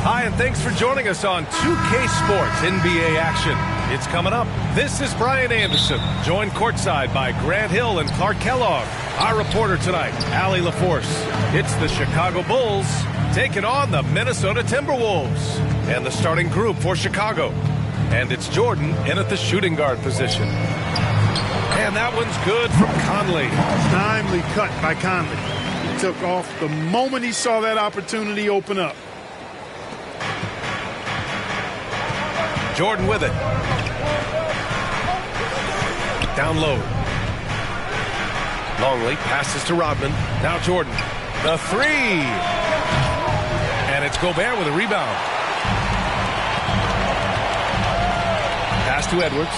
Hi, and thanks for joining us on 2K Sports NBA action. It's coming up. This is Brian Anderson, joined courtside by Grant Hill and Clark Kellogg. Our reporter tonight, Allie LaForce. It's the Chicago Bulls taking on the Minnesota Timberwolves. And the starting group for Chicago. And it's Jordan in at the shooting guard position. And that one's good from Conley. Timely cut by Conley. He took off the moment he saw that opportunity open up. Jordan with it. Down low. Longley passes to Rodman. Now Jordan. The three. And it's Gobert with a rebound. Pass to Edwards.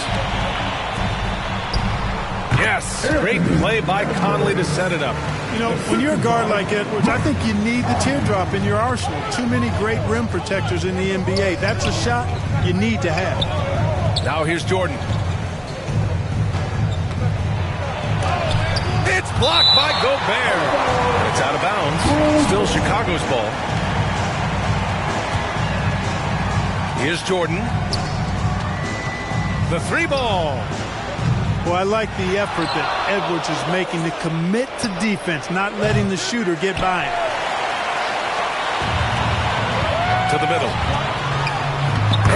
Yes. Great play by Conley to set it up. You know, when you're a guard like Edwards, I think you need the teardrop in your arsenal. Too many great rim protectors in the NBA. That's a shot you need to have. Now here's Jordan. It's blocked by Gobert. It's out of bounds. Still Chicago's ball. Here's Jordan. The three ball. Well, I like the effort that Edwards is making to commit to defense, not letting the shooter get by him. To the middle.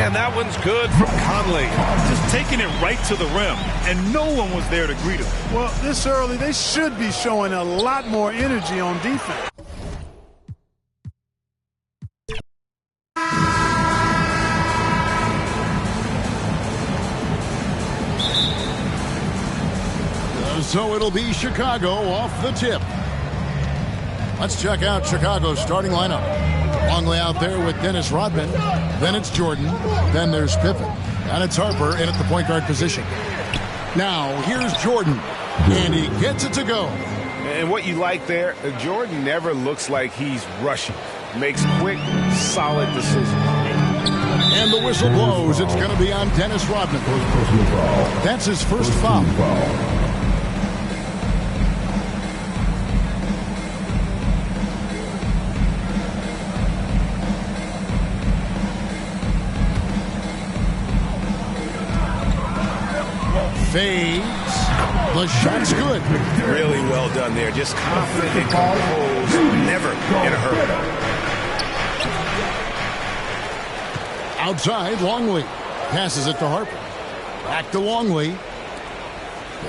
And that one's good from Conley. Just taking it right to the rim, and no one was there to greet him. Well, this early, they should be showing a lot more energy on defense. So it'll be Chicago off the tip. Let's check out Chicago's starting lineup. Longley out there with Dennis Rodman. Then it's Jordan. Then there's Pippen. And it's Harper in at the point guard position. Now, here's Jordan. And he gets it to go. And what you like there, Jordan never looks like he's rushing. Makes quick, solid decisions. And the whistle blows. It's going to be on Dennis Rodman. That's his first foul. Fades. The shot's good. Really well done there. Just confident and composed. Never in a hurry. Outside, Longley. Passes it to Harper. Back to Longley.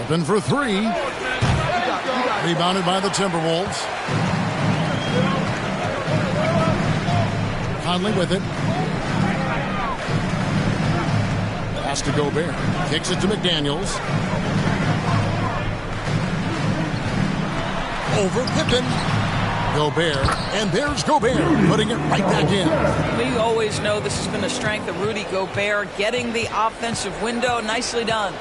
Open for three. Rebounded by the Timberwolves. Conley with it. Pass to Gobert. Kicks it to McDaniels. Over Pippen. Gobert. And there's Gobert putting it right back in. We always know this has been a strength of Rudy Gobert, getting the offensive window. Nicely done.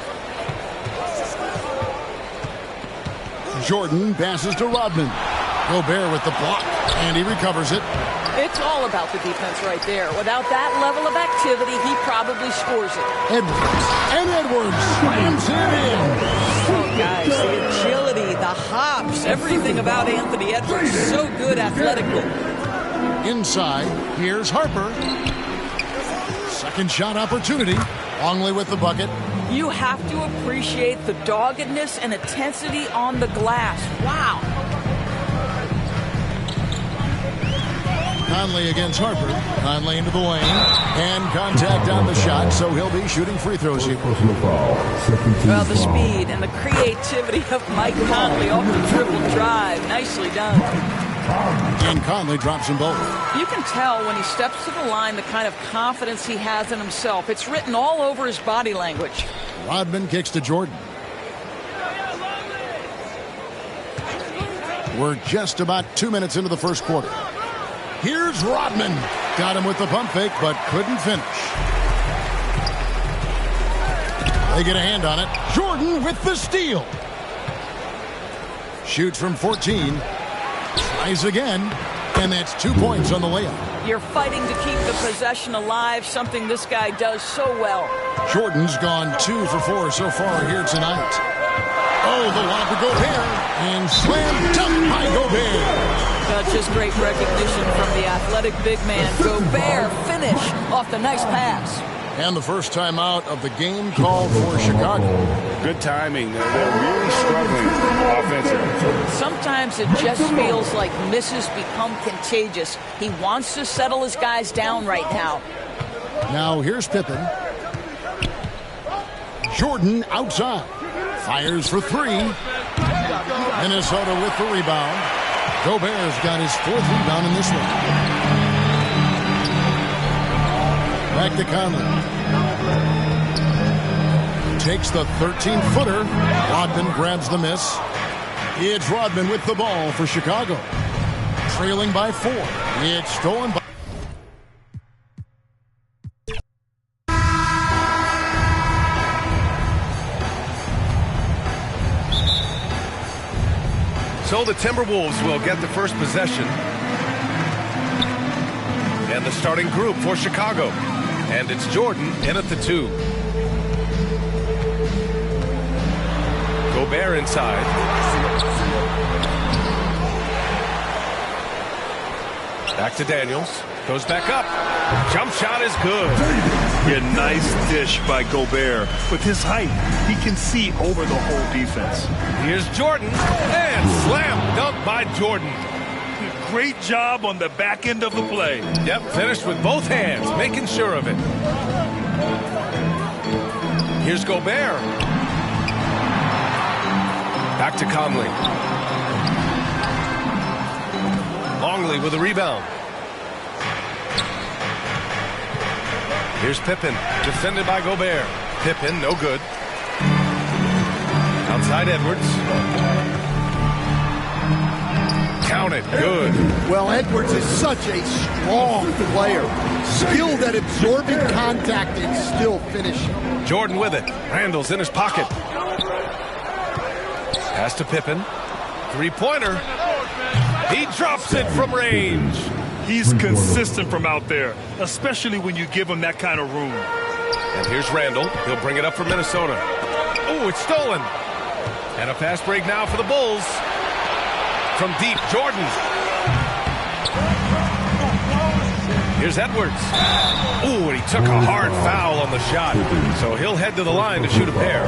Jordan passes to Rodman. Gobert with the block. And he recovers it. It's all about the defense right there. Without that level of activity, he probably scores it. Edwards. And Edwards slams it in. Oh, guys, the agility, the hops, everything about Anthony Edwards. So good athletically. Inside, here's Harper. Second shot opportunity. Longley with the bucket. You have to appreciate the doggedness and intensity on the glass. Wow. Conley against Harper. Conley into the lane. And contact on the shot, so he'll be shooting free throws here. Well, the speed and the creativity of Mike Conley off the dribble drive. Nicely done. And Conley drops them both. You can tell when he steps to the line the kind of confidence he has in himself. It's written all over his body language. Rodman kicks to Jordan. We're just about 2 minutes into the first quarter. Here's Rodman. Got him with the pump fake, but couldn't finish. They get a hand on it. Jordan with the steal. Shoots from 14. Tries again. And that's 2 points on the layup. You're fighting to keep the possession alive, something this guy does so well. Jordan's gone 2 for 4 so far here tonight. Oh, the lob to Gobert. And slam dunk by Gobert. Just great recognition from the athletic big man. Gobert finish off the nice pass. And the first timeout of the game called for Chicago. Good timing. They're really struggling offensively. Sometimes it just feels like misses become contagious. He wants to settle his guys down right now. Now here's Pippen. Jordan outside. Fires for 3. Minnesota with the rebound. Gobert's got his 4th rebound in this one. Back to Conley. Takes the 13-footer. Rodman grabs the miss. It's Rodman with the ball for Chicago. Trailing by 4. It's stolen by... So the Timberwolves will get the first possession. And the starting group for Chicago. And it's Jordan in at the 2. Gobert inside. Back to Daniels. Goes back up. Jump shot is good. Yeah, nice dish by Gobert. With his height, he can see over the whole defense. Here's Jordan. And slam dunk by Jordan. Great job on the back end of the play. Yep, finished with both hands, making sure of it. Here's Gobert. Back to Conley. Longley with a rebound. Here's Pippen, defended by Gobert. Pippen, no good. Outside Edwards. Counted, good. Well, Edwards is such a strong player. Skilled at absorbing contact and still finishing. Jordan with it. Randall's in his pocket. Pass to Pippen. 3-pointer. He drops it from range. He's consistent from out there, especially when you give him that kind of room. And here's Randall. He'll bring it up for Minnesota. Oh, it's stolen. And a fast break now for the Bulls. From deep, Jordan. Here's Edwards. Ooh, and he took a hard foul on the shot. So he'll head to the line to shoot a pair.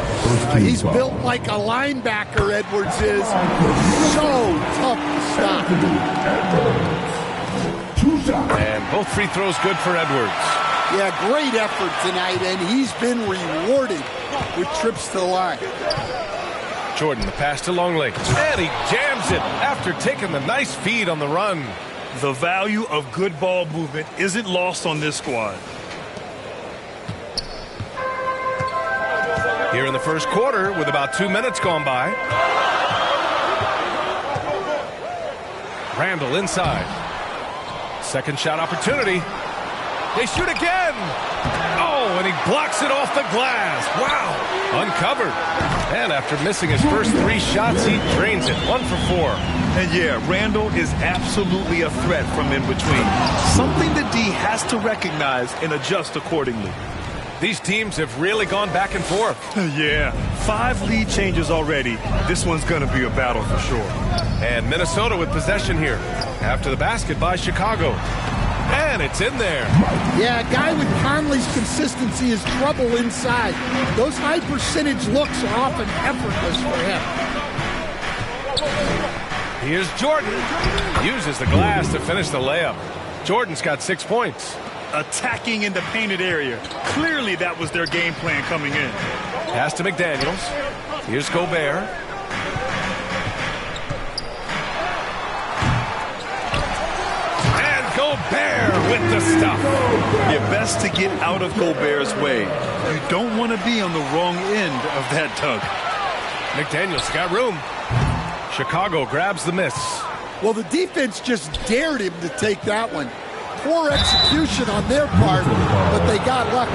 He's built like a linebacker, Edwards is. So tough to stop. And both free throws good for Edwards. Yeah, great effort tonight, and he's been rewarded with trips to the line. Jordan, the pass to Longley. And he jams it after taking the nice feed on the run. The value of good ball movement isn't lost on this squad. Here in the first quarter, with about 2 minutes gone by. Randall inside. Second shot opportunity. They shoot again. Oh, and he blocks it off the glass. Wow. Uncovered. And after missing his first 3 shots, he drains it. 1 for 4. And yeah, Randall is absolutely a threat from in between. Something that D has to recognize and adjust accordingly. These teams have really gone back and forth. Yeah, 5 lead changes already. This one's going to be a battle for sure. And Minnesota with possession here. After the basket by Chicago. And it's in there. Yeah, a guy with Conley's consistency is trouble inside. Those high percentage looks are often effortless for him. Here's Jordan. Uses the glass to finish the layup. Jordan's got 6 points. Attacking in the painted area. Clearly that was their game plan coming in. Pass to McDaniels. Here's Gobert. And Gobert with the stuff. You're best to get out of Gobert's way. You don't want to be on the wrong end of that tug. McDaniels got room. Chicago grabs the miss. Well, the defense just dared him to take that one. Poor execution on their part, but they got lucky.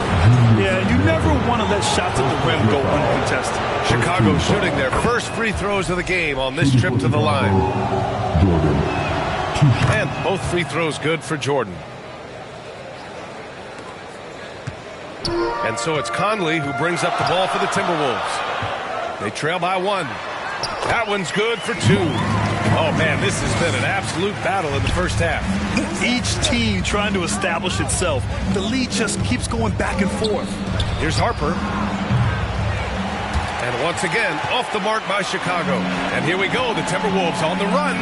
Yeah, you never want to let shots at the rim go uncontested. Chicago shooting their first free throws of the game on this trip to the line. And both free throws good for Jordan. And so it's Conley who brings up the ball for the Timberwolves. They trail by 1. That one's good for 2. Oh, man, this has been an absolute battle in the first half. Each team trying to establish itself. The lead just keeps going back and forth. Here's Harper. And once again, off the mark by Chicago. And here we go, the Timberwolves on the run.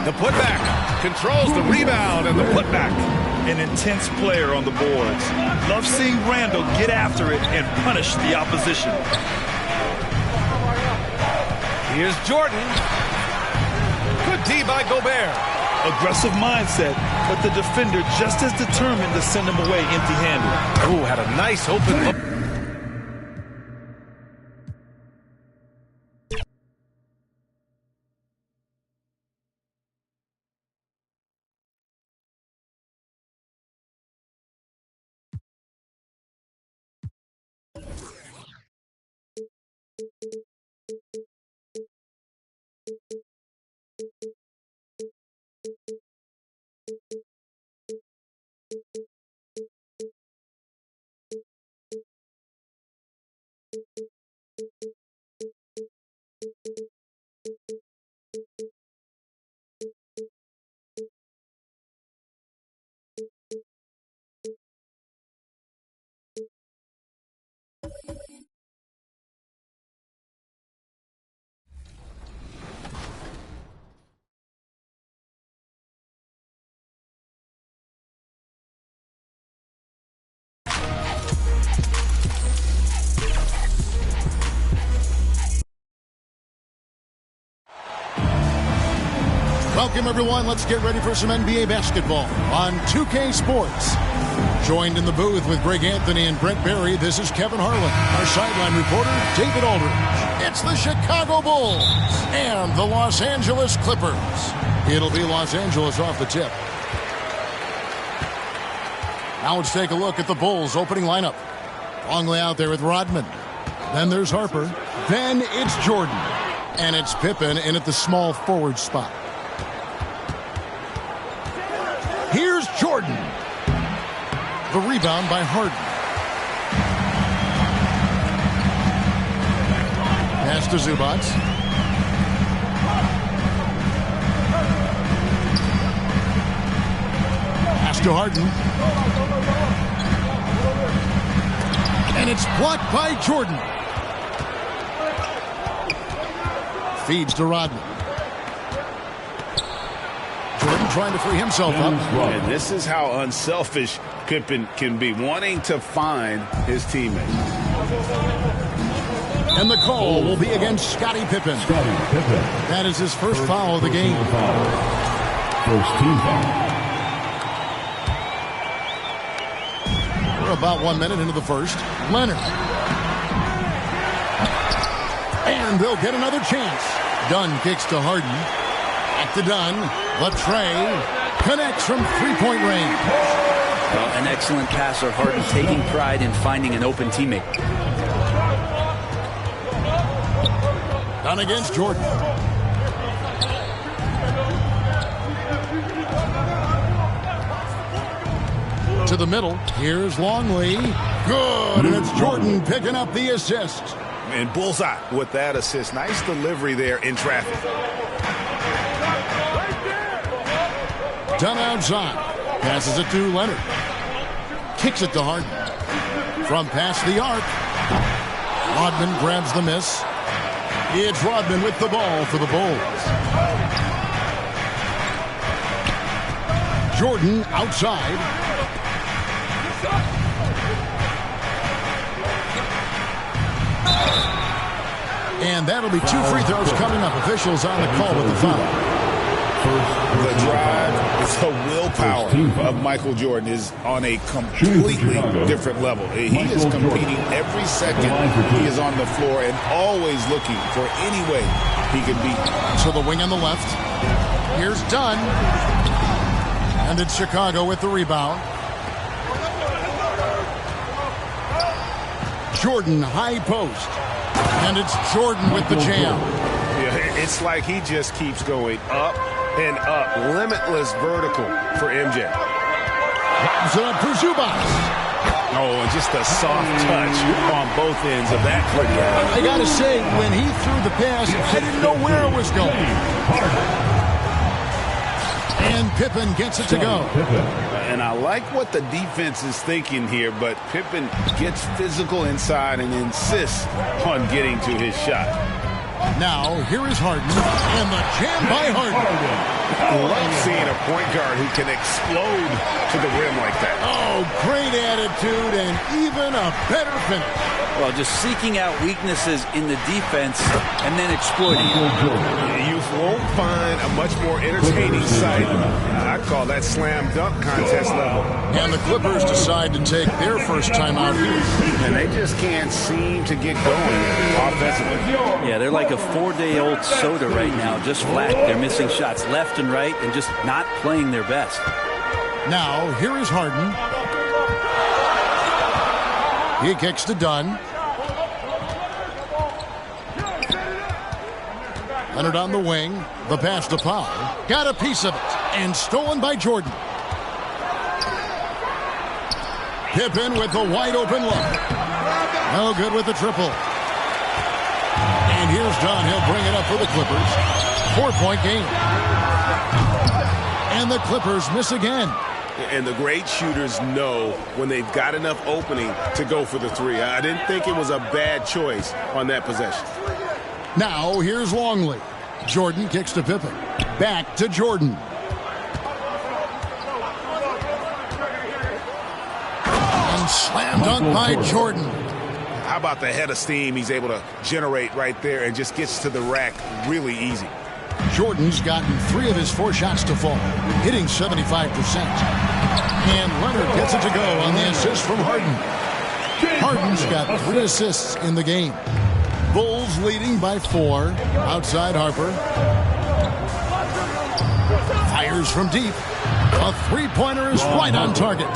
The putback. Controls the rebound and the putback. An intense player on the boards. Love seeing Randall get after it and punish the opposition. Here's Jordan. Good D by Gobert. Aggressive mindset, but the defender just as determined to send him away empty-handed. Ooh, had a nice open look. Welcome, everyone. Let's get ready for some NBA basketball on 2K Sports. Joined in the booth with Greg Anthony and Brent Barry, this is Kevin Harlan. Our sideline reporter, David Aldridge. It's the Chicago Bulls and the Los Angeles Clippers. It'll be Los Angeles off the tip. Now let's take a look at the Bulls' opening lineup. Longley out there with Rodman. Then there's Harper. Then it's Jordan. And it's Pippen in at the small forward spot. Here's Jordan. The rebound by Harden. Pass to Zubac. Pass to Harden. And it's blocked by Jordan. Feeds to Rodman. Jordan trying to free himself up. And this is how unselfish Pippen can be, wanting to find his teammate. And the call will be against Scottie Pippen. That is his first foul of the game. First team foul. We're about 1 minute into the first. Leonard. And they'll get another chance. Dunn kicks to Harden. Back to Dunn. Latrey connects from three-point range. Well, an excellent passer. Harden taking pride in finding an open teammate. Dunn against Jordan. To the middle. Here's Longley. Good. And it's Jordan picking up the assist. And bullseye with that assist. Nice delivery there in traffic. Dunn outside. Passes it to Leonard. Kicks it to Harden. From past the arc. Rodman grabs the miss. It's Rodman with the ball for the Bulls. Jordan outside. And that'll be 2 free throws coming up. Officials on the call with the foul. The drive, the willpower of Michael Jordan is on a completely different level. He is competing every second he is on the floor and always looking for any way he can beat. To the wing on the left. Here's Dunn. And it's Chicago with the rebound. Jordan, high post. And it's Jordan with the jam. Yeah, it's like he just keeps going up and up. Limitless vertical for MJ. Lobs it up for Zubac. Oh, and just a soft touch on both ends of that pretty alley. I got to say, when he threw the pass, I didn't know where it was going. And Pippen gets it to go. And I like what the defense is thinking here, but Pippen gets physical inside and insists on getting to his shot. Now, here is Harden, and the jam by Harden. I love seeing a point guard who can explode to the rim like that. Oh, great attitude and even a better finish. Well, just seeking out weaknesses in the defense and then exploiting it. You won't find a much more entertaining sight. I call that slam dunk contest level. And the Clippers decide to take their first time out here. And they just can't seem to get going offensively. Yeah, they're like a 4-day-old soda right now, just flat. They're missing shots left and right and just not playing their best. Now, here is Harden. He kicks to Dunn. Leonard on the wing. The pass to Powell. Got a piece of it. And stolen by Jordan. Pippen with the wide open look. No good with the triple. And here's Dunn. He'll bring it up for the Clippers. 4-point game. And the Clippers miss again. And the great shooters know when they've got enough opening to go for the three. I didn't think it was a bad choice on that possession. Now, here's Longley. Jordan kicks to Pippen. Back to Jordan. And slam dunk by Jordan. How about the head of steam he's able to generate right there and just gets to the rack really easy. Jordan's gotten 3 of his 4 shots to fall, hitting 75%. And Leonard gets it to go on the assist from Harden. Harden's got 3 assists in the game. Bulls leading by 4. Outside Harper. Fires from deep. A 3-pointer is right on target.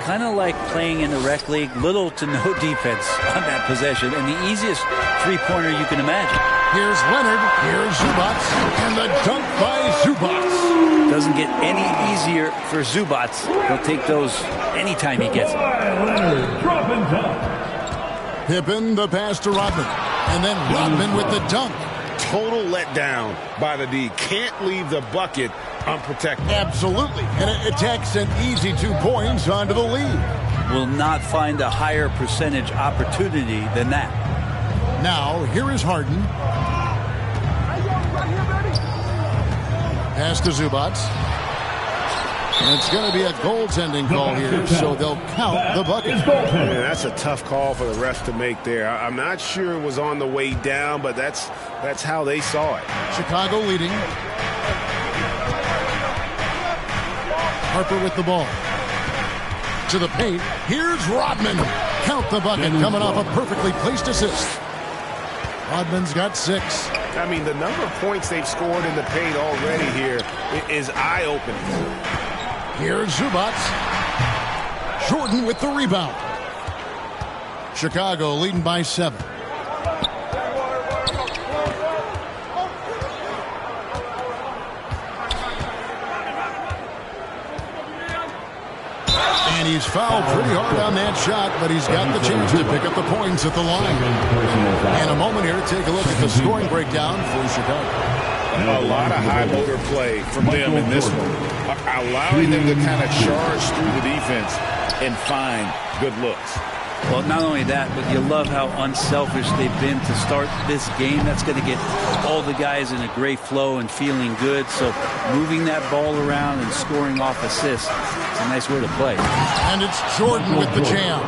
Kind of like playing in the rec league, little to no defense on that possession, and the easiest 3-pointer you can imagine. Here's Leonard, here's Zubac, and the dunk by Zubac. Doesn't get any easier for Zubac. He'll take those anytime he gets them. Pippen, the pass to Rodman, and then Rodman with the dunk. Total letdown by the D. Can't leave the bucket unprotected. Absolutely, and it takes an easy 2 points onto the lead. Will not find a higher percentage opportunity than that. Now, here is Harden. Pass to Zubac. And it's going to be a goaltending call here, so they'll count the bucket. Yeah, that's a tough call for the refs to make there. I'm not sure it was on the way down, but that's how they saw it. Chicago leading. Harper with the ball. To the paint. Here's Rodman. Count the bucket, coming off a perfectly placed assist. Rodman's got 6. I mean, the number of points they've scored in the paint already here is eye-opening. Here's Zubac. Jordan with the rebound. Chicago leading by 7. And he's fouled pretty hard on that shot, but he's got the chance to pick up the points at the line. And a moment here to take a look at the scoring breakdown for Chicago. A lot of high motor play from them in this one, allowing them to kind of charge through the defense and find good looks. Well, not only that, but you love how unselfish they've been to start this game. That's going to get all the guys in a great flow and feeling good. So moving that ball around and scoring off assists, it's a nice way to play. And it's Jordan with the jam.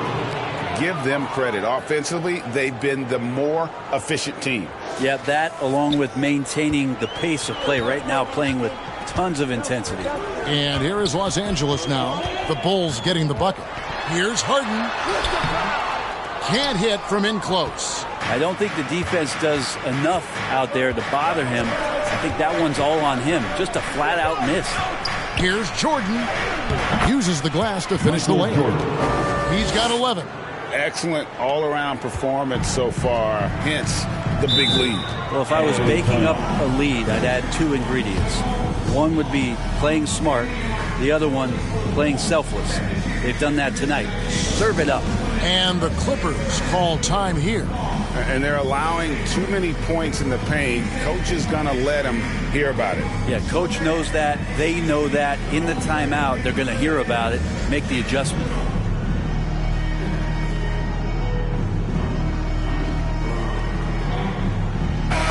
Give them credit. Offensively, they've been the more efficient team. Yeah, that along with maintaining the pace of play. Right now playing with tons of intensity. And here is Los Angeles now. The Bulls getting the bucket. Here's Harden. Can't hit from in close. I don't think the defense does enough out there to bother him. I think that one's all on him. Just a flat-out miss. Here's Jordan. Uses the glass to finish the lane. He's got 11. Excellent all-around performance so far, hence the big lead. Well, if I was baking up a lead, I'd add two ingredients. One would be playing smart. The other one, playing selfless. They've done that tonight. Serve it up. And the Clippers call time here. And they're allowing too many points in the paint. Coach is going to let them hear about it. Yeah, coach knows that. They know that. In the timeout, they're going to hear about it, make the adjustment.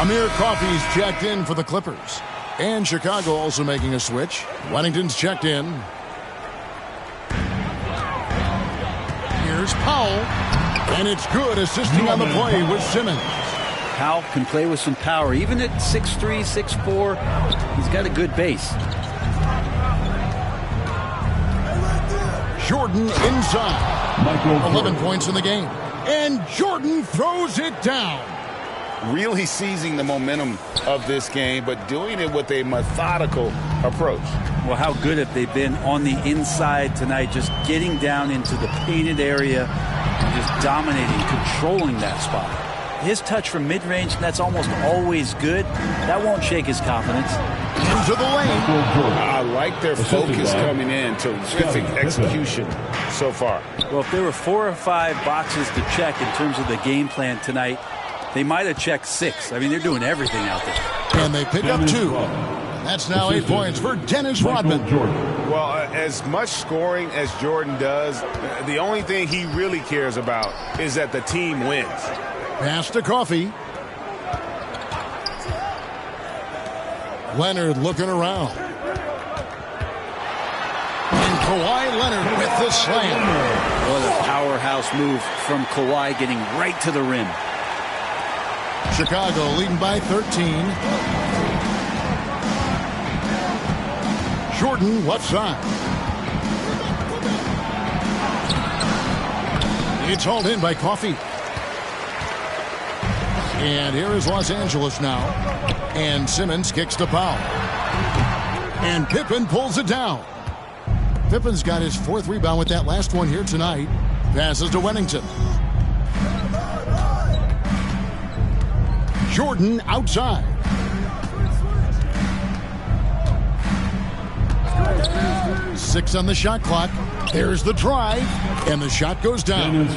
Amir Coffey's checked in for the Clippers. And Chicago also making a switch. Wennington's checked in. Here's Powell. And it's good, assisting on the play with Simmons. Powell can play with some power. Even at 6'3", 6'4", he's got a good base. Jordan inside. 11 points in the game. And Jordan throws it down. Really seizing the momentum of this game, but doing it with a methodical approach. Well, how good have they been on the inside tonight, just getting down into the painted area and just dominating, controlling that spot. His touch from mid-range, that's almost always good. That won't shake his confidence. Into the lane. I like their focus coming in. Terrific execution so far. Well, if there were 4 or 5 boxes to check in terms of the game plan tonight, they might have checked 6. I mean, they're doing everything out there. And they pick up 2. That's now 8 points for Dennis Rodman. Well, as much scoring as Jordan does, the only thing he really cares about is that the team wins. Pass to Coffey. Leonard looking around. And Kawhi Leonard with the slam. What a powerhouse move from Kawhi, getting right to the rim. Chicago leading by 13. Jordan left side. It's hauled in by Coffey. And here is Los Angeles now. And Simmons kicks to Powell. And Pippen pulls it down. Pippen's got his 4th rebound with that last one here tonight. Passes to Wennington. Jordan outside. Six on the shot clock. There's the drive. And the shot goes down.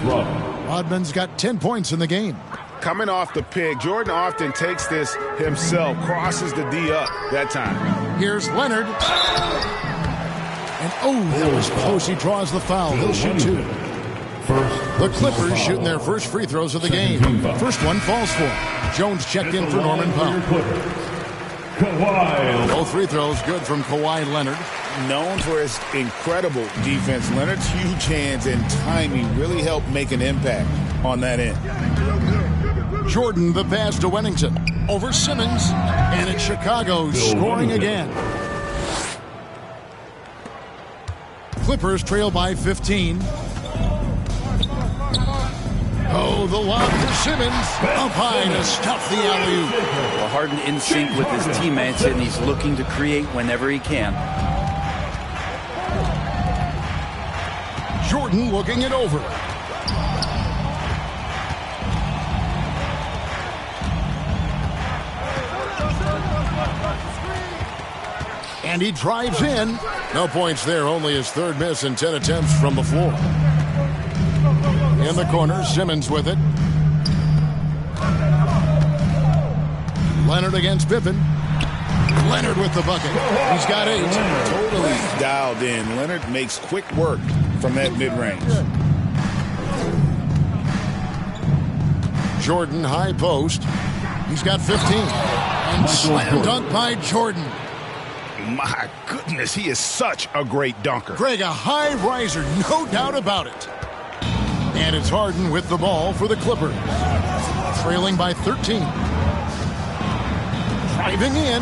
Rodman's got 10 points in the game. Coming off the pick, Jordan often takes this himself, crosses the D up that time. Here's Leonard. And that was close. He draws the foul. He'll shoot 2. The Clippers shooting their first free throws of the game. First one falls for him. Jones checked in for Norman Powell. Both free throws good from Kawhi Leonard. Known for his incredible defense, Leonard's huge hands and timing really help make an impact on that end. Jordan the pass to Wennington. Over Simmons. And it's Chicago scoring again. Clippers trail by 15. Oh, the lob for Simmons. Up high to stuff the alley-oop. Well, Harden in sync with his teammates, and he's looking to create whenever he can. Jordan looking it over. And he drives in. No points there, only his 3rd miss in 10 attempts from the floor. In the corner, Simmons with it. Leonard against Pippen. Leonard with the bucket. He's got 8. Totally dialed in. Leonard makes quick work from that mid-range. Jordan, high post. He's got 15. And slam dunk by Jordan. My goodness, he is such a great dunker. Greg, a high riser, no doubt about it. And it's Harden with the ball for the Clippers. Trailing by 13. Driving in,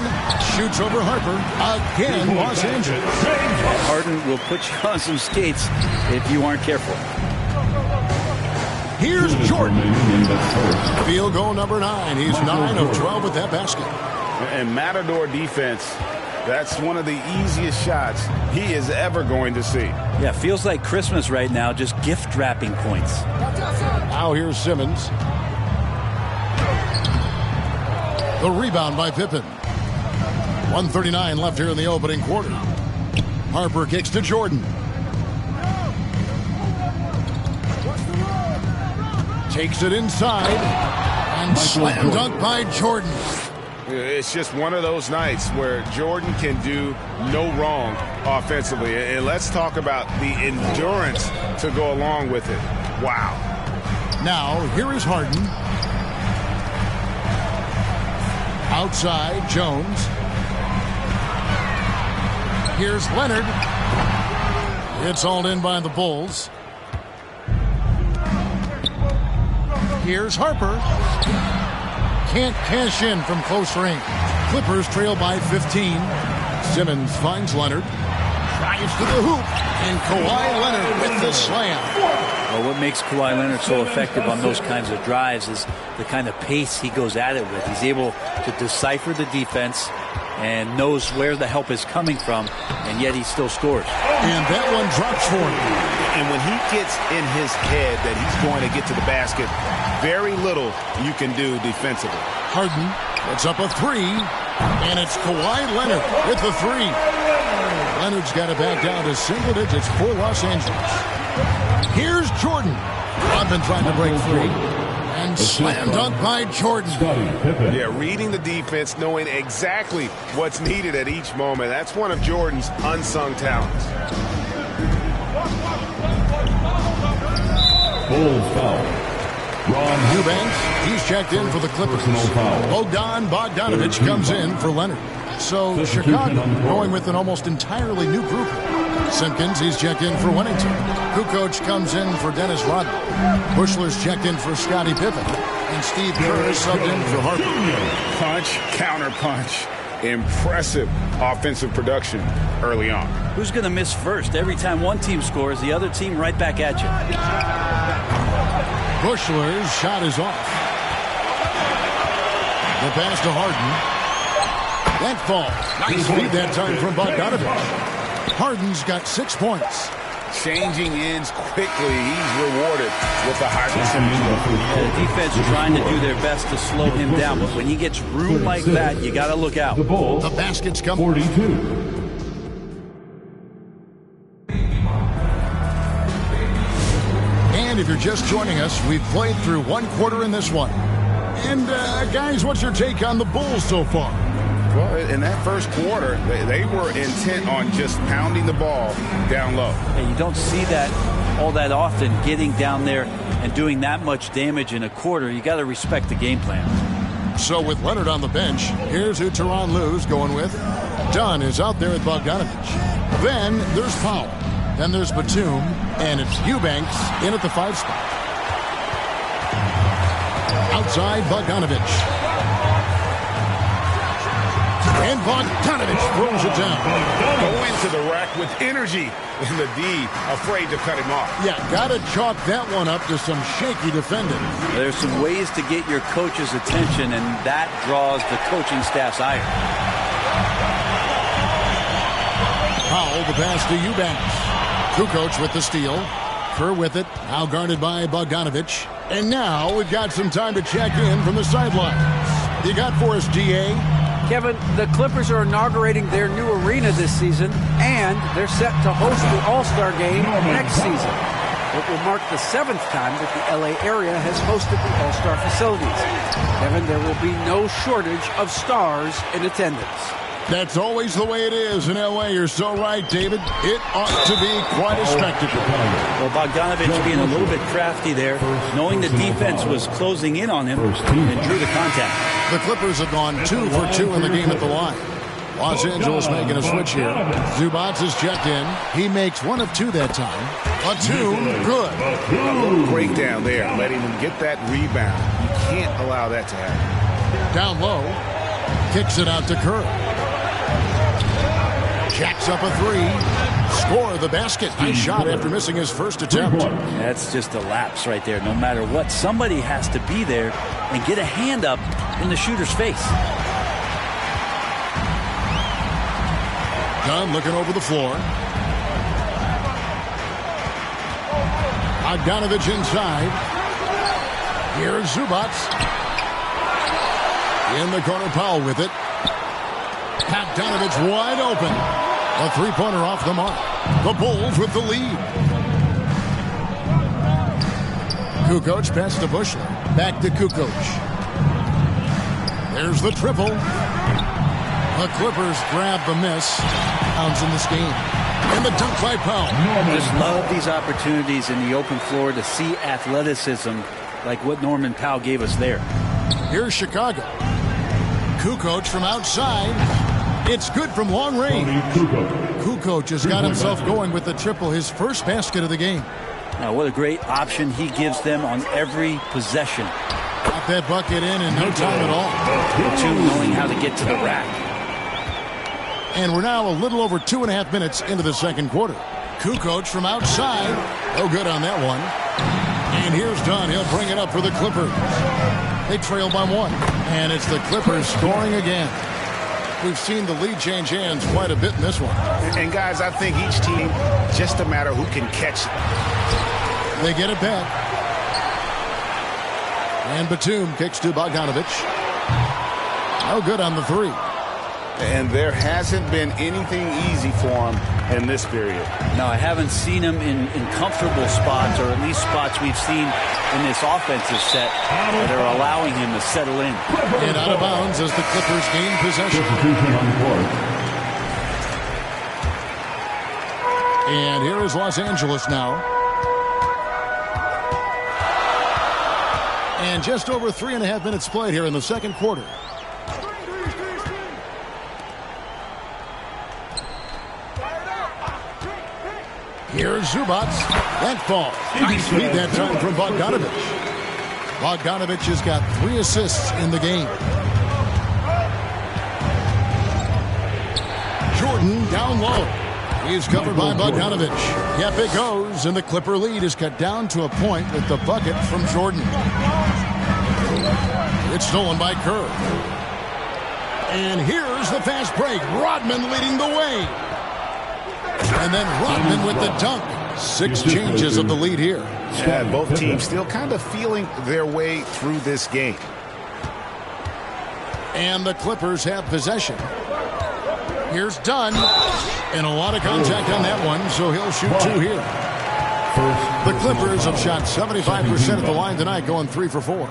shoots over Harper. Again, Los Angeles. Harden will put you on some skates if you aren't careful. Here's Jordan. Field goal number 9. He's 9 of 12 with that basket. And Matador defense, that's one of the easiest shots he is ever going to see. Yeah, feels like Christmas right now, just gift wrapping points. Now here's Simmons. The rebound by Pippen. 1:39 left here in the opening quarter. Harper kicks to Jordan. Takes it inside. And slam dunk by Jordan. It's just one of those nights where Jordan can do no wrong offensively. And let's talk about the endurance to go along with it. Wow. Now, here is Harden. Outside, Jones. Here's Leonard. It's hauled in by the Bulls. Here's Harper. Can't cash in from close range. Clippers trail by 15. Simmons finds Leonard. Drives to the hoop. And Kawhi Leonard with the slam. Well, what makes Kawhi Leonard so effective on those kinds of drives is the kind of pace he goes at it with. He's able to decipher the defense and knows where the help is coming from, and yet he still scores. And that one drops for him. And when he gets in his head that he's going to get to the basket, very little you can do defensively. Harden puts up a 3, and it's Kawhi Leonard with the 3. Leonard's got it back down to single digits for Los Angeles. Here's Jordan. Rodman trying to break free. And slam dunk by Jordan. Yeah, reading the defense, knowing exactly what's needed at each moment. That's one of Jordan's unsung talents. Bulls foul. Ron Eubanks, he's checked in for the Clippers. Bogdan Bogdanović comes in for Leonard. So Chicago going with an almost entirely new group. Simpkins, he's checked in for Wennington. Kukoc comes in for Dennis Rodman. Bushler's checked in for Scottie Pippen. And Steve Kerr is subbed in for Harper. Punch, counter punch. Impressive offensive production early on. Who's going to miss first? Every time one team scores, the other team right back at you. Bushler's shot is off. The pass to Harden. That falls. Nice feed that time from Bogdanović. Harden's got 6 points. Changing ends quickly. He's rewarded with a high percentage. The defense is trying to do their best to slow him down, but when he gets room like that, you got to look out. The baskets come. 42. And if you're just joining us, we've played through 1 quarter in this one. And guys, what's your take on the Bulls so far? Well, in that first quarter, they were intent on just pounding the ball down low. And you don't see that all that often, getting down there and doing that much damage in a quarter. You got to respect the game plan. So with Leonard on the bench, here's who Tyronn Lue's going with. Dunn is out there with Bogdanović. Then there's Powell. Then there's Batum. And it's Eubanks in at the 5 spot. Outside, Bogdanović. And Bogdanović throws it down. Go into the rack with energy. And the D afraid to cut him off. Yeah, got to chalk that one up to some shaky defending. There's some ways to get your coach's attention, and that draws the coaching staff's ire. Powell, the pass to Eubanks. Kukoc with the steal. Kerr with it. Now guarded by Bogdanović. And now we've got some time to check in from the sidelines. You got for us, GA? Kevin, the Clippers are inaugurating their new arena this season, and they're set to host the All-Star Game next season. It will mark the 7th time that the LA area has hosted the All-Star facilities. Kevin, there will be no shortage of stars in attendance. That's always the way it is in L.A. You're so right, David. It ought to be quite a spectacle. Well, Bogdanovich being a little bit crafty there, knowing the defense was closing in on him, and drew the contact. The Clippers have gone 2 for 2 in the game at the line. Los Angeles making a switch here. Zubac is checked in. He makes 1 of 2 that time. A 2, good. A little breakdown there, letting him get that rebound. You can't allow that to happen. Down low. Kicks it out to Kerr. Jacks up a 3. Score the basket. Nice shot after missing his first attempt. That's just a lapse right there. No matter what, somebody has to be there and get a hand up in the shooter's face. Dunn looking over the floor. Bogdanovich inside. Here's Zubac. In the corner, Powell with it. Bogdanovich wide open. A three-pointer off the mark. The Bulls with the lead. Kukoc pass to Bushler. Back to Kukoc. There's the triple. The Clippers grab the miss. Pounds in this game. And the dunk by Powell. Just love these opportunities in the open floor to see athleticism like what Norman Powell gave us there. Here's Chicago. Kukoc from outside. It's good from long range. Kukoc has got himself going with the triple, his first basket of the game. Now, what a great option he gives them on every possession. Got that bucket in no time at all. Knowing how to get to the rack. And we're now a little over 2.5 minutes into the second quarter. Kukoc from outside. No good on that one. And here's Dunn. He'll bring it up for the Clippers. They trail by 1. And it's the Clippers scoring again. We've seen the lead change hands quite a bit in this one. And guys, I think each team, just a matter who can catch it. They get it back. And Batum kicks to Bogdanovich. No good on the 3. And there hasn't been anything easy for him in this period. No, I haven't seen him in comfortable spots, or at least spots we've seen in this offensive set that are allowing him to settle in. And out of bounds as the Clippers gain possession. And here is Los Angeles now. And just over 3.5 minutes played here in the second quarter. Here's Zubac. That ball. Nice feed that time from Bogdanovich. Bogdanovich has got 3 assists in the game. Jordan down low. He's covered by Bogdanovich. Yep, it goes, and the Clipper lead is cut down to a point with the bucket from Jordan. It's stolen by Kerr. And here's the fast break. Rodman leading the way. And then Rodman with the dunk. 6 changes of the lead here. Yeah, both teams still kind of feeling their way through this game. And the Clippers have possession. Here's Dunn. And a lot of contact on that one, so he'll shoot 2 here. The Clippers have shot 75% at the line tonight, going 3 for 4.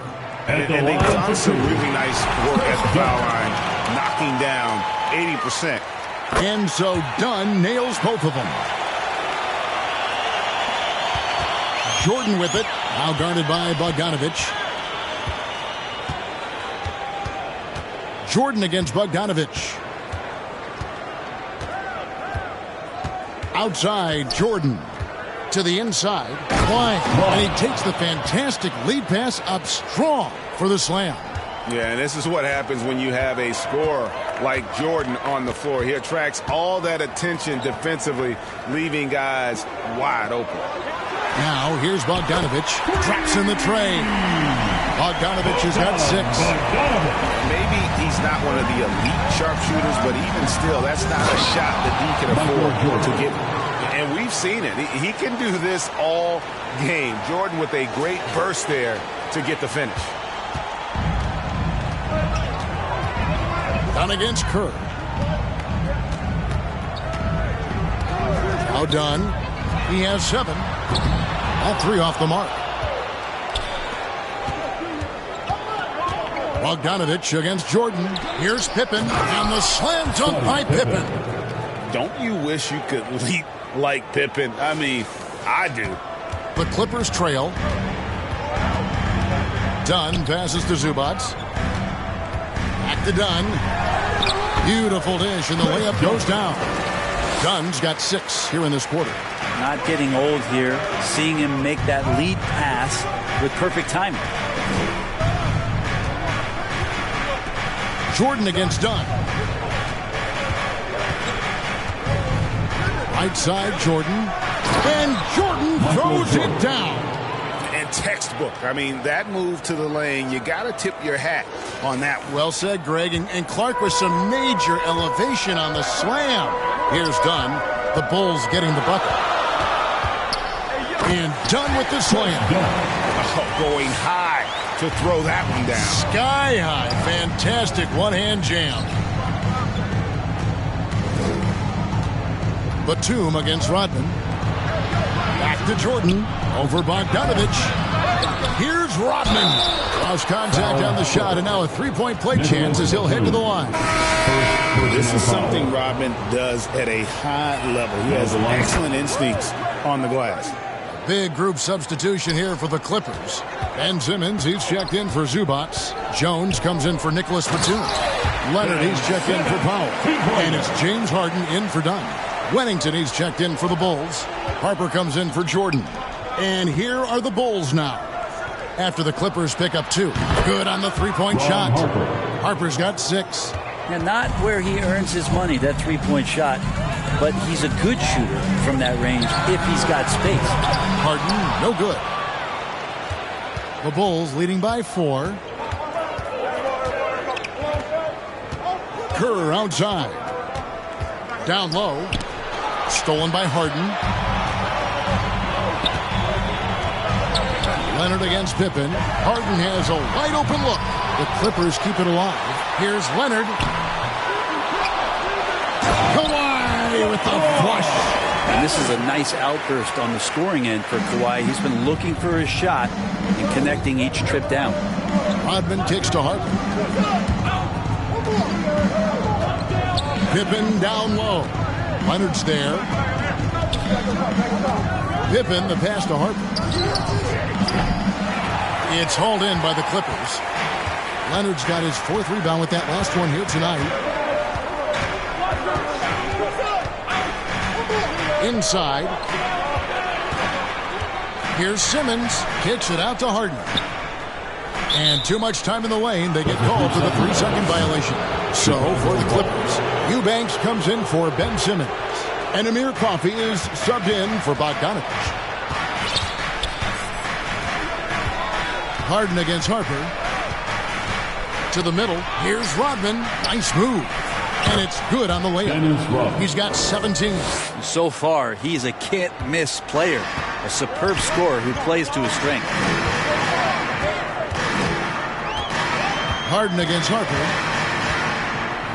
And they've done some really nice work at the foul line, knocking down 80%. And so Dunn nails both of them. Jordan with it. Now guarded by Bogdanovich. Jordan against Bogdanovich. Outside, Jordan. To the inside. Klein. And he takes the fantastic lead pass up strong for the slam. Yeah, and this is what happens when you have a scorer like Jordan on the floor. He attracts all that attention defensively, leaving guys wide open. Now, here's Bogdanovich. Drops in the tray. Bogdanovich has got 6. Maybe he's not one of the elite sharpshooters, but even still, that's not a shot that he can afford to get. And we've seen it. He can do this all game. Jordan with a great burst there to get the finish. Down against Kerr. Now Dunn. He has 7. All 3 off the mark. Bogdanovich against Jordan. Here's Pippen, and the slam dunk by Pippen. Don't you wish you could leap like Pippen? I mean, I do. The Clippers trail. Dunn passes to Zubac. Back to Dunn. Beautiful dish, and the layup goes down. Dunn's got 6 here in this quarter. Not getting old here. Seeing him make that lead pass with perfect timing. Jordan against Dunn. Right side, Jordan. And Jordan throws it down. And textbook. I mean, that move to the lane, you got to tip your hat on that. Well said, Greg. And Clark with some major elevation on the slam. Here's Dunn. The Bulls getting the bucket. And Dunn with the slam. Oh, going high to throw that one down. Sky high. Fantastic one-hand jam. Batum against Rodman. Back to Jordan. Over Bogdanovich. Here's Rodman. Lost contact on the shot, and now a three-point play chance as he'll head to the line. This is something Rodman does at a high level. He has excellent instincts on the glass. Big group substitution here for the Clippers. Ben Simmons, he's checked in for Zubac. Jones comes in for Nicholas Batum. Leonard, he's checked in for Powell. And it's James Harden in for Dunn. Wennington, he's checked in for the Bulls. Harper comes in for Jordan. And here are the Bulls now. After the Clippers pick up 2. Good on the three-point shot. Harper's got 6. And not where he earns his money, that three-point shot. But he's a good shooter from that range if he's got space. Harden, no good. The Bulls leading by 4. Kerr outside. Down low. Stolen by Harden. Leonard against Pippen. Harden has a wide open look. The Clippers keep it alive. Here's Leonard. Kawhi with the flush. And this is a nice outburst on the scoring end for Kawhi. He's been looking for his shot and connecting each trip down. Rodman kicks to Harden. Pippen down low. Leonard's there. Pippen, the pass to Harden. It's hauled in by the Clippers. Leonard's got his 4th rebound with that last one here tonight. Inside. Here's Simmons. Kicks it out to Harden. And too much time in the lane. They get called for the 3-second violation. So for the Clippers, Eubanks comes in for Ben Simmons. And Amir Coffey is subbed in for Bogdanovich. Harden against Harper. To the middle. Here's Rodman. Nice move. And it's good on the layup. He's got 17. So far, he's a can't-miss player. A superb scorer who plays to his strength. Harden against Harper.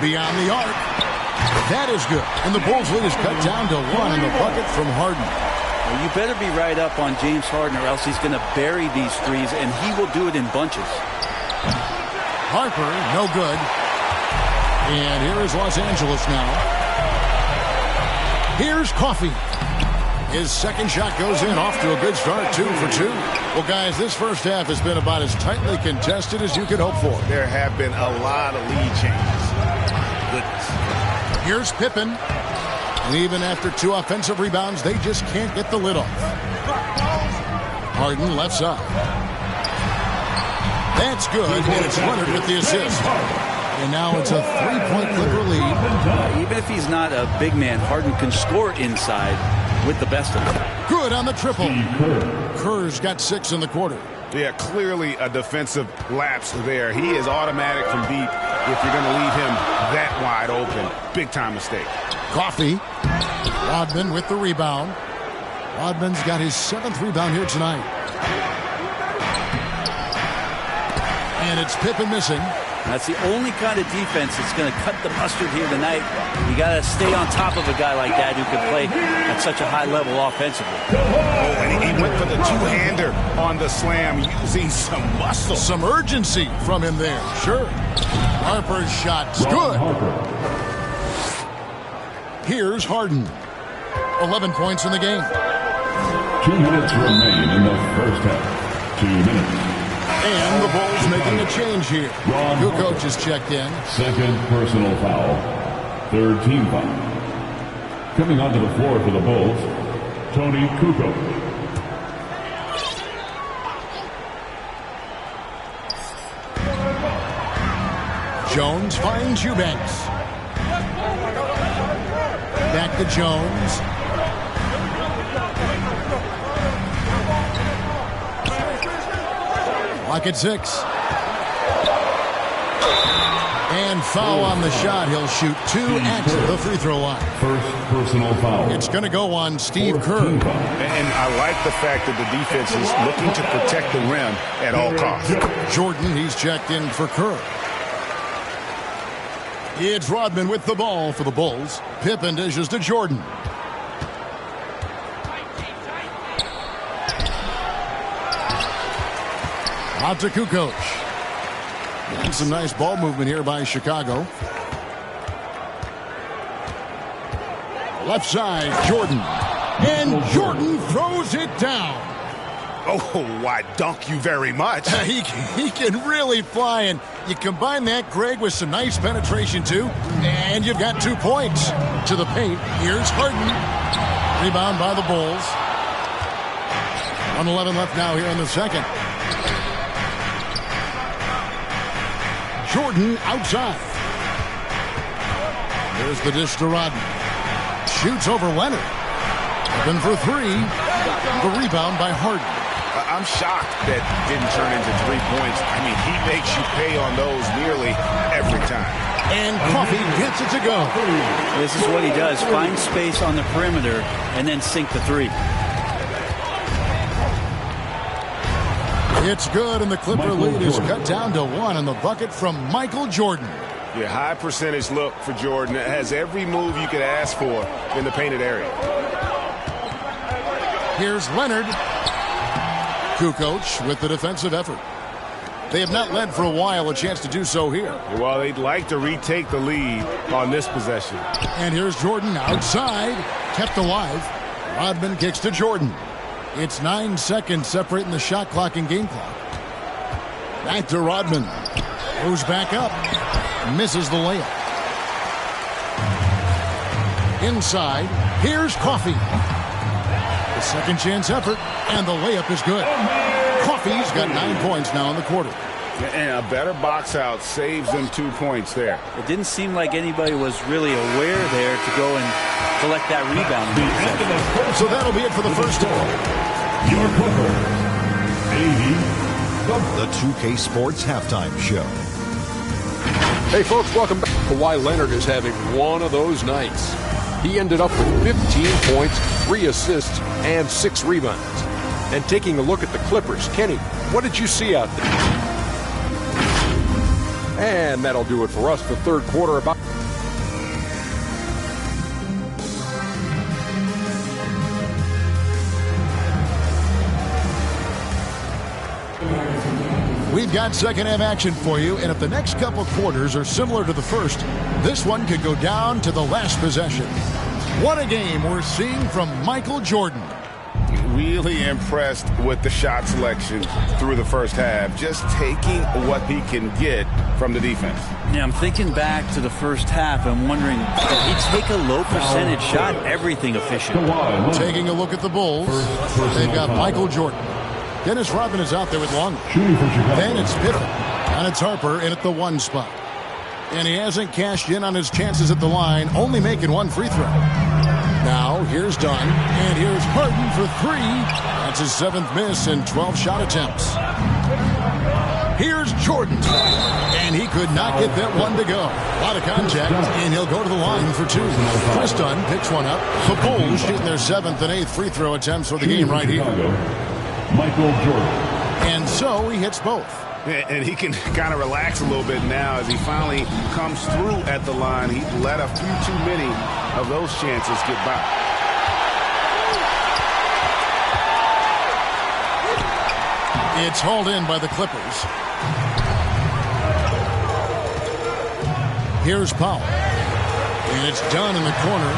Beyond the arc. That is good. And the Bulls lead is cut down to 1 in the bucket from Harden. Well, you better be right up on James Harden or else he's going to bury these threes, and he will do it in bunches. Harper, no good. And here is Los Angeles now. Here's Coffey. His second shot goes in, off to a good start, 2 for 2. Well, guys, this first half has been about as tightly contested as you could hope for. There have been a lot of lead changes. Goodness. Here's Pippen. And even after 2 offensive rebounds, they just can't get the lid off. Harden left side. That's good, and it's Leonard with the assist. And now it's a 3-point Clipper lead. Even if he's not a big man, Harden can score inside with the best of them. Good on the triple. Kerr's got 6 in the quarter. Yeah, clearly a defensive lapse there. He is automatic from deep if you're going to leave him that wide open. Big time mistake. Coffey. Rodman with the rebound. Rodman's got his 7th rebound here tonight. And it's Pippen missing. That's the only kind of defense that's going to cut the mustard here tonight. You got to stay on top of a guy like that who can play at such a high level offensively. Oh, and he went for the two-hander on the slam, using some muscle. Some urgency from him there. Sure. Harper's shot's good. Here's Harden. 11 points in the game. 2 minutes remain in the first half. 2 minutes. And the Bulls making a change here. Kukoc is checked in. Second personal foul. Third team foul. Coming onto the floor for the Bulls, Toni Kukoc. Jones finds Eubanks. Back to Jones. Clock at 6. And foul on the shot. He'll shoot 2 at the free throw line. First personal foul. It's going to go on Steve Kerr. And I like the fact that the defense is looking to protect the rim at all costs. Jordan, he's checked in for Kerr. It's Rodman with the ball for the Bulls. Pippen dishes to Jordan. Out to Kukoc. And some nice ball movement here by Chicago. Left side, Jordan. And Jordan throws it down. Oh, I dunk you very much. He can really fly, and you combine that, Greg, with some nice penetration, too, and you've got 2 points to the paint. Here's Harden. Rebound by the Bulls. 1:11 left now here in the second. Jordan outside. There's the dish to Rodman. Shoots over Leonard. Open for 3. The rebound by Harden. I'm shocked that didn't turn into 3 points. I mean, he makes you pay on those nearly every time. And Coffey gets it to go. This is what he does. Find space on the perimeter and then sink the 3. It's good, and the Clipper lead is cut down to 1 in the bucket from Michael Jordan. Yeah, high percentage look for Jordan. It has every move you could ask for in the painted area. Here's Leonard. Kukoc with the defensive effort. They have not led for a while. A chance to do so here. Well, they'd like to retake the lead on this possession. And here's Jordan outside. Kept alive. Rodman kicks to Jordan. It's 9 seconds separating the shot clock and game clock. Back to Rodman. Goes back up. Misses the layup. Inside. Here's Coffey. The second chance effort. And the layup is good. Coffey's got 9 points now in the quarter. And a better box out saves them 2 points there. It didn't seem like anybody was really aware there to go and collect that rebound. So that'll be it for the first half. Your Clipper, 80. The 2K Sports Halftime Show. Hey folks, welcome back. Kawhi Leonard is having one of those nights. He ended up with 15 points, 3 assists, and 6 rebounds. And taking a look at the Clippers, Kenny, what did you see out there? And that'll do it for us. The third quarter about. We've got second half action for you, and if the next couple quarters are similar to the first, this one could go down to the last possession. What a game we're seeing from Michael Jordan. Really impressed with the shot selection through the first half, just taking what he can get from the defense. Yeah, I'm thinking back to the first half. I'm wondering, did he take a low percentage shot? Everything efficient. Taking a look at the Bulls, they've got Michael Jordan. Dennis Rodman is out there with Long. Then it's Pippen, and it's Harper in at the 1 spot. And he hasn't cashed in on his chances at the line, only making 1 free throw. Now, here's Dunn, and here's Harden for 3. That's his 7th miss in 12 shot attempts. Here's Jordan, and he could not get that one to go. A lot of contact, and he'll go to the line for 2. Chris Dunn picks one up. The Bulls shooting their 7th and 8th free throw attempts for the game right here. Michael Jordan. And so he hits both. And he can kind of relax a little bit now as he finally comes through at the line. He let a few too many of those chances get by. It's hauled in by the Clippers. Here's Powell. And it's Dunn in the corner.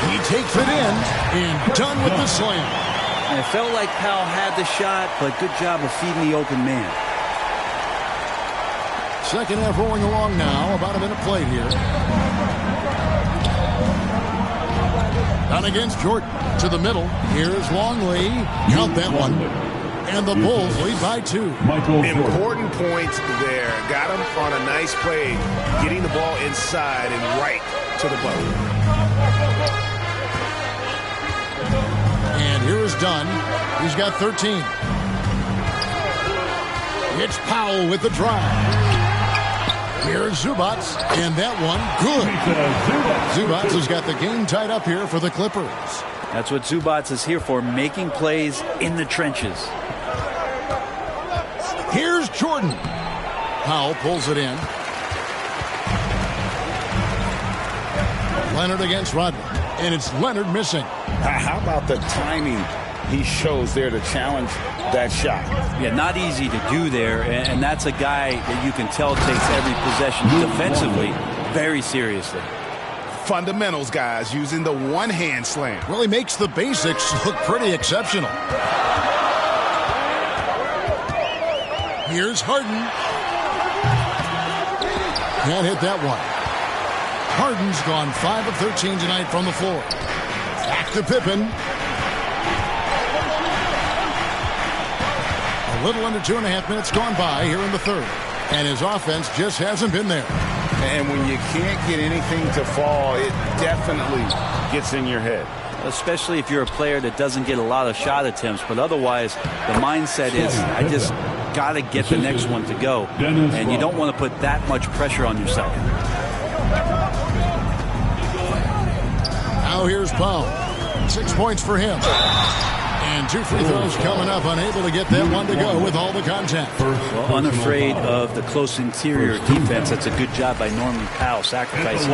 He takes it in, and Dunn with the slam. And it felt like Powell had the shot, but good job of feeding the open man. Second half rolling along now. About a minute played here. Down against Jordan. To the middle. Here's Longley. Count that one. And the Bulls lead by 2. Important points there. Got him on a nice play. Getting the ball inside and right to the bucket. And here is Dunn. He's got 13. It's Powell with the drive. Here's Zubats, and that one good. Zubats has got the game tied up here for the Clippers. That's what Zubats is here for, making plays in the trenches. Here's Jordan. Powell pulls it in. Leonard against Rodman, and it's Leonard missing. How about the timing he shows there to challenge that shot? Yeah, not easy to do there, and that's a guy that you can tell takes every possession defensively very seriously. Fundamentals, guys, using the one-hand slam. Well, he makes the basics look pretty exceptional. Here's Harden. Can't hit that one. Harden's gone 5 of 13 tonight from the floor. Back to Pippen. A little under 2.5 minutes gone by here in the third. And his offense just hasn't been there. And when you can't get anything to fall, it definitely gets in your head. Especially if you're a player that doesn't get a lot of shot attempts. But otherwise, the mindset is, I just got to get the next one to go. And you don't want to put that much pressure on yourself. Now here's Powell. 6 points for him. And 2 free throws coming up. Unable to get that one to go with all the contact. Well, unafraid of the close interior defense. That's a good job by Norman Powell, sacrificing.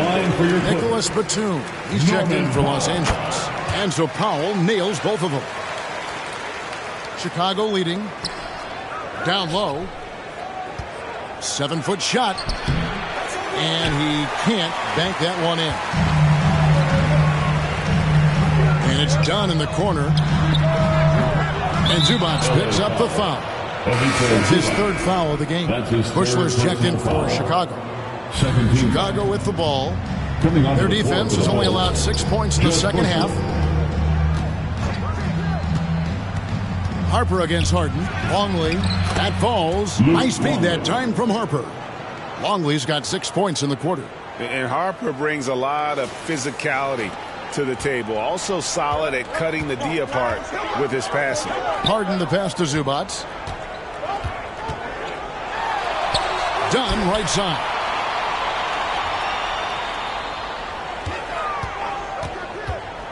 Nicholas Batum. He's checked in for Los Angeles. And so Powell nails both of them. Chicago leading. Down low. 7-foot shot. And he can't bank that one in. And it's Dunn in the corner. And Zubats picks up the foul. That's his third foul of the game. Bushler's checked in for Chicago. Chicago with the ball. Their defense has only allowed 6 points in the second half. Harper against Harden. Longley. That falls. Nice feed that time from Harper. Longley's got 6 points in the quarter. And Harper brings a lot of physicality to the table. Also solid at cutting the D apart with his passing. Harden the pass to Zubats. Dunn right side.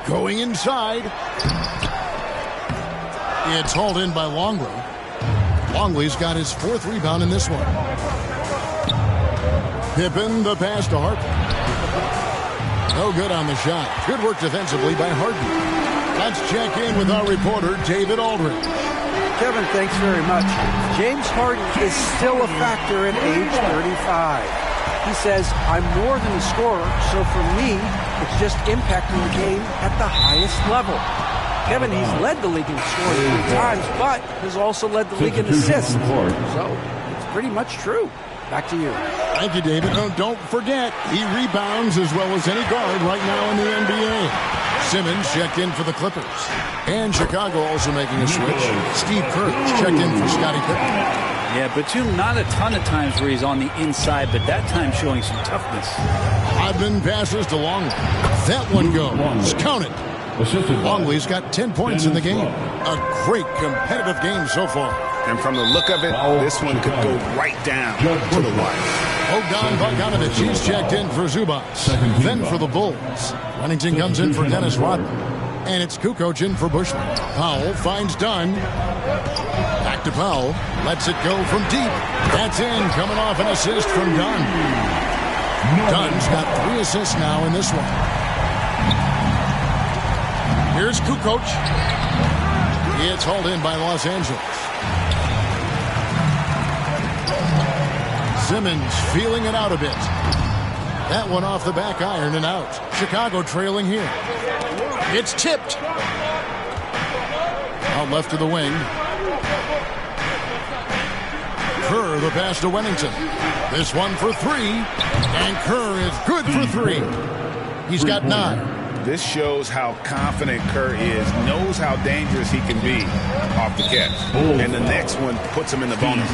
Going inside. It's hauled in by Longley. Longley's got his 4th rebound in this one. Pippen the pass to Harper. No good on the shot. Good work defensively by Harden. Let's check in with our reporter, David Aldridge. Kevin, thanks very much. James Harden is still a factor at age 35. He says, I'm more than a scorer, so for me, it's just impacting the game at the highest level. Kevin, he's led the league in scoring 3 times, but has also led the league in assists. So it's pretty much true. Back to you. Thank you, David. Don't forget, he rebounds as well as any guard right now in the NBA. Simmons checked in for the Clippers. And Chicago also making a switch. Steve Kerr checked in for Scottie Pippen. Yeah, Batum not a ton of times where he's on the inside, but that time showing some toughness. Rodman passes to Longley. That one goes. Count it. Longley's got 10 points in the game. A great competitive game so far. And from the look of it, this one could go right down to the wire. Bogdan Bogdanovic, he's checked in for Zubats. Then for the Bulls. Huntington comes in for Dennis Rodman. And it's Kukoc in for Bushman. Powell finds Dunn. Back to Powell. Lets it go from deep. That's in, coming off an assist from Dunn. Dunn's got 3 assists now in this one. Here's Kukoc. It's hauled in by Los Angeles. Simmons feeling it out a bit. That one off the back iron and out. Chicago trailing here. It's tipped. Out left to the wing. Kerr the pass to Wennington. This one for 3. And Kerr is good for 3. He's got 9. This shows how confident Kerr is, knows how dangerous he can be off the catch. And the next one puts him in the bonus.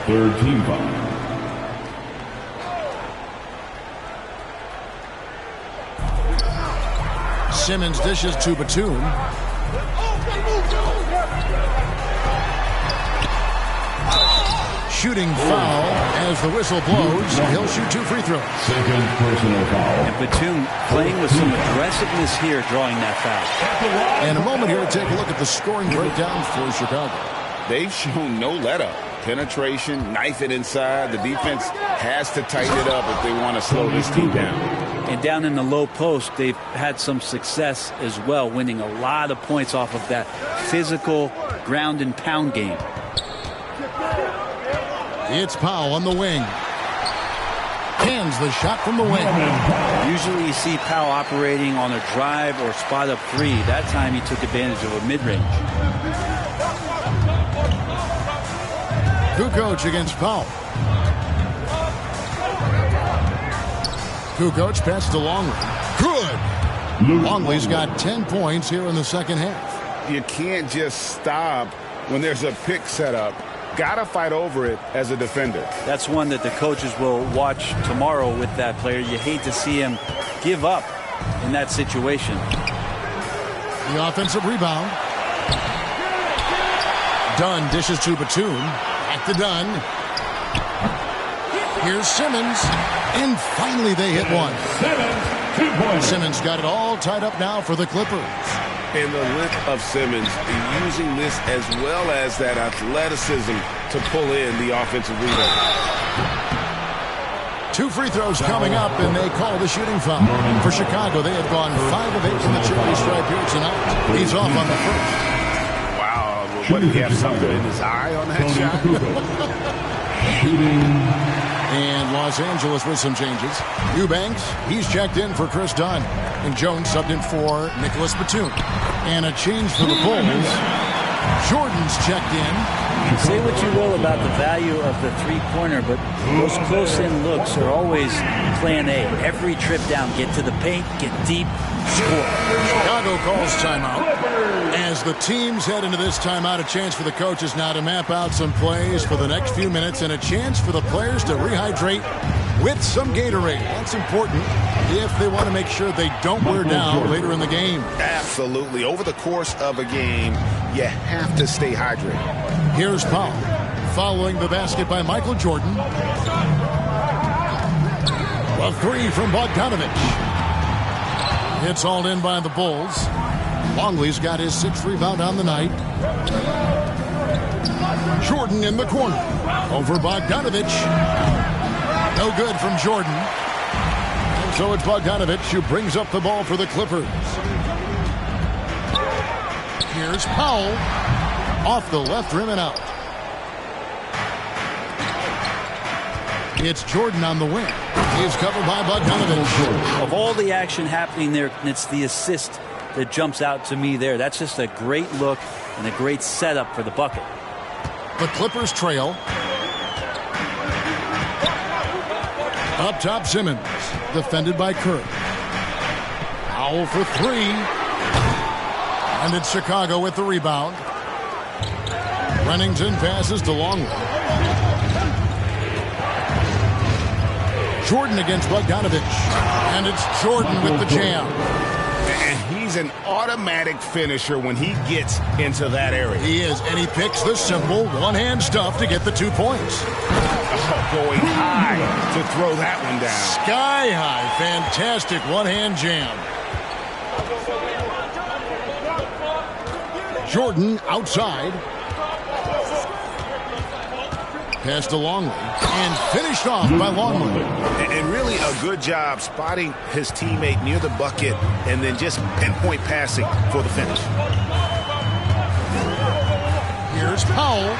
Third team foul. Simmons dishes to Batum. Shooting foul as the whistle blows. He'll shoot 2 free throws. Second personal foul. And Batum playing with some aggressiveness here, drawing that foul. And a moment here to take a look at the scoring breakdown for Chicago. They've shown no let-up. Penetration, knife it inside. The defense has to tighten it up if they want to slow this team down. And down in the low post, they've had some success as well, winning a lot of points off of that physical ground and pound game. It's Powell on the wing. Hands the shot from the wing. Usually you see Powell operating on a drive or spot up 3. That time he took advantage of a mid-range. Kukoc against Powell. Kukoc passes to Longley. Good. Longley's got 10 points here in the second half. You can't just stop when there's a pick set up. Got to fight over it as a defender. That's one that the coaches will watch tomorrow with that player. You hate to see him give up in that situation. The offensive rebound. Dunn dishes to Batum. Back to Dunn. Here's Simmons. And finally they hit one. Simmons got it all tied up now for the Clippers. And the length of Simmons using this as well as that athleticism to pull in the offensive rebound. 2 free throws coming up, and they call the shooting foul. For Chicago, they have gone 5 of 8 from the charity stripe here tonight. He's off on the first. Wow, what, did he have something in his eye on that shot? Shooting. And Los Angeles with some changes. Eubanks, he's checked in for Chris Dunn. And Jones subbed in for Nicholas Batum. And a change for the Bulls. Jordan's checked in. Say what you will about the value of the three-pointer, but those close-in looks are always plan A. Every trip down, get to the paint, get deep, score. Chicago calls timeout. As the teams head into this timeout, a chance for the coaches now to map out some plays for the next few minutes and a chance for the players to rehydrate with some Gatorade. That's important if they want to make sure they don't wear down later in the game. Absolutely. Over the course of a game, you have to stay hydrated. Here's Powell following the basket by Michael Jordan. A 3 from Bogdanovich. It's hauled in by the Bulls. Longley's got his 6th rebound on the night. Jordan in the corner. Over Bogdanovich. No good from Jordan. And so it's Bogdanovich who brings up the ball for the Clippers. Here's Powell. Off the left rim and out. It's Jordan on the wing. He's covered by Bogdanovich. Of all the action happening there, it's the assist that jumps out to me there. That's just a great look and a great setup for the bucket. The Clippers trail. Up top, Simmons. Defended by Kerr. Powell for 3. And it's Chicago with the rebound. Rennington passes to Longley. Jordan against Bogdanovich. And it's Jordan with the jam. And he's an automatic finisher when he gets into that area. He is, and he picks the simple one-hand stuff to get the 2 points. Going high to throw that one down. Sky high. Fantastic one-hand jam. Jordan outside. Pass to Longley and finished off by Longley. And really a good job spotting his teammate near the bucket and then just pinpoint passing for the finish. Here's Powell.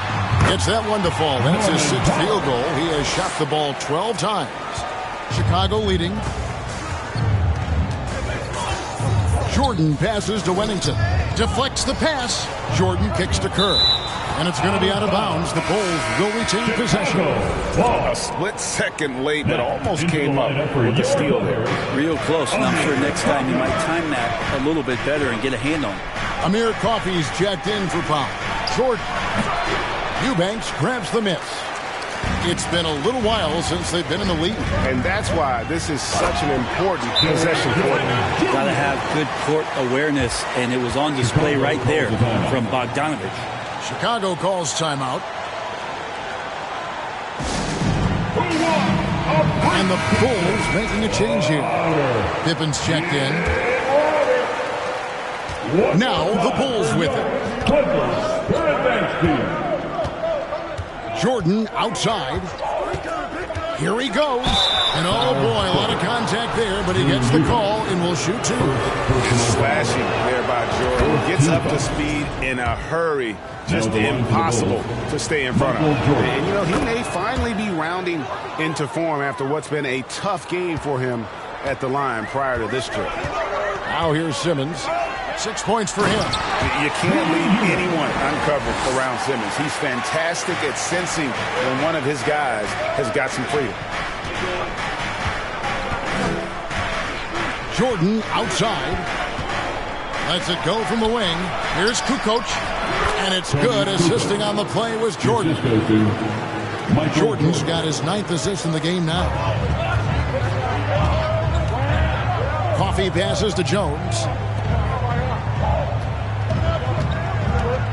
Gets that one to fall. That's his 6th field goal. He has shot the ball 12 times. Chicago leading. Jordan passes to Wennington. Deflects the pass. Jordan kicks to Kerr. And it's going to be out of bounds. The Bulls will retain possession. A split second late, but almost came up with the steal there. Real close, and I'm sure next time you might time that a little bit better and get a hand on it. Amir Coffey's checked in for Powell. Jordan. Eubanks grabs the miss. It's been a little while since they've been in the lead. And that's why this is such an important possession for them. Got to have good court awareness, and it was on display right there from Bogdanovich. Chicago calls timeout. And the Bulls making a change here. Pippen's checked in. Now the Bulls with it. Jordan outside. Here he goes. And oh boy, a lot of contact there, but he gets the call and will shoot 2. Slashing there by Jordan. Gets up to speed in a hurry. Just impossible to stay in front of. And, you know, he may finally be rounding into form after what's been a tough game for him at the line prior to this trip. Now here's Simmons. 6 points for him. You can't leave anyone uncovered around Simmons. He's fantastic at sensing when one of his guys has got some freedom. Jordan outside. Lets it go from the wing. Here's Kukoc. And it's good. Assisting on the play was Jordan. Jordan's got his 9th assist in the game now. Coffey passes to Jones.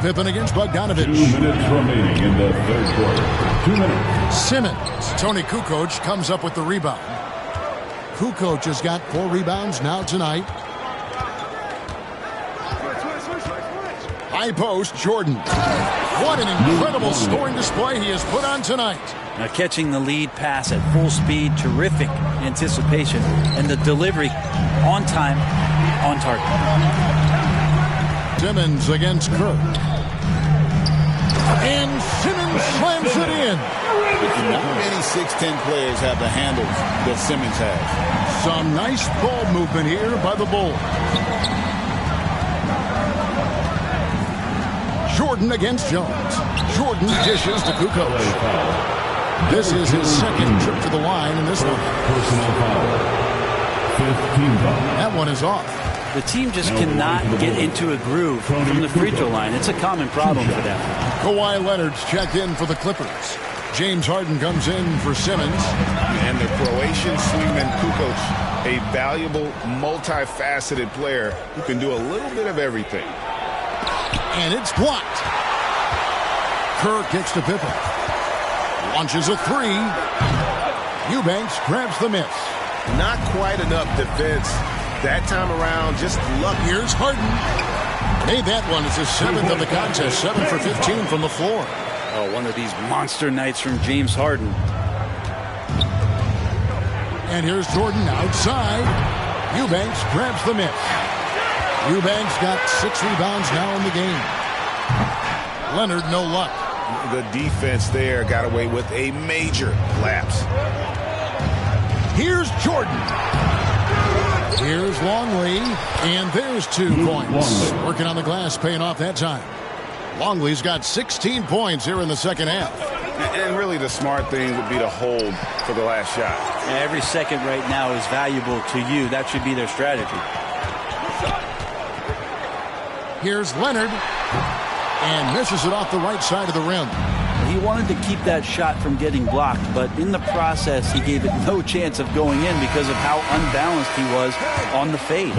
Pippen against Bogdanovich. 2 minutes remaining in the third quarter. 2 minutes. Simmons. Tony Kukoc comes up with the rebound. Kukoc has got 4 rebounds now tonight. High post, Jordan. What an incredible scoring display he has put on tonight. Now catching the lead pass at full speed, terrific anticipation, and the delivery on time, on target. Simmons against Kerr. And Simmons slams it in. Not many 6'10 players have the handles that Simmons has. Some nice ball movement here by the Bulls. Jordan against Jones. Jordan dishes to Kukoc. This is his 2nd trip to the line in this one. Personal foul. 15 foul. That one is off. The team just cannot get into a groove from the free throw line. It's a common problem for them. Kawhi Leonard's checked in for the Clippers. James Harden comes in for Simmons. And the Croatian swingman Kukoc, a valuable, multifaceted player who can do a little bit of everything. And it's blocked. Kerr kicks to Pippen. Launches a 3. Eubanks grabs the miss. Not quite enough defense that time around. Just luck. Here's Harden. Made that one. It's his 7th of the contest. 7 for 15 from the floor. Oh, one of these monster nights from James Harden. And here's Jordan outside. Eubanks grabs the miss. Eubanks got 6 rebounds now in the game. Leonard, no luck. The defense there got away with a major lapse. Here's Jordan. Here's Longley. And there's 2 points. Working on the glass, paying off that time. Longley's got 16 points here in the second half. And really the smart thing would be to hold for the last shot. Every second right now is valuable to you. That should be their strategy. Here's Leonard. And misses it off the right side of the rim. He wanted to keep that shot from getting blocked, but in the process, he gave it no chance of going in because of how unbalanced he was on the fade.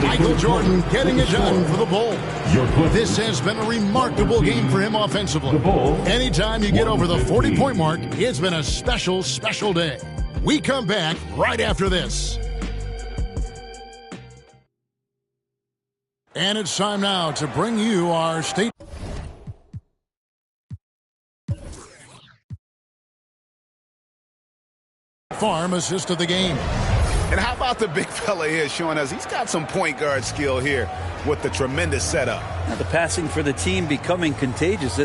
Michael Jordan getting it done for the Bulls. This has been a remarkable game for him offensively. Anytime you get over the 40-point mark, it's been a special, special day. We come back right after this. And it's time now to bring you our state Farm assist of the game. And how about the big fella here showing us he's got some point guard skill here with the tremendous setup. Now the passing for the team becoming contagious.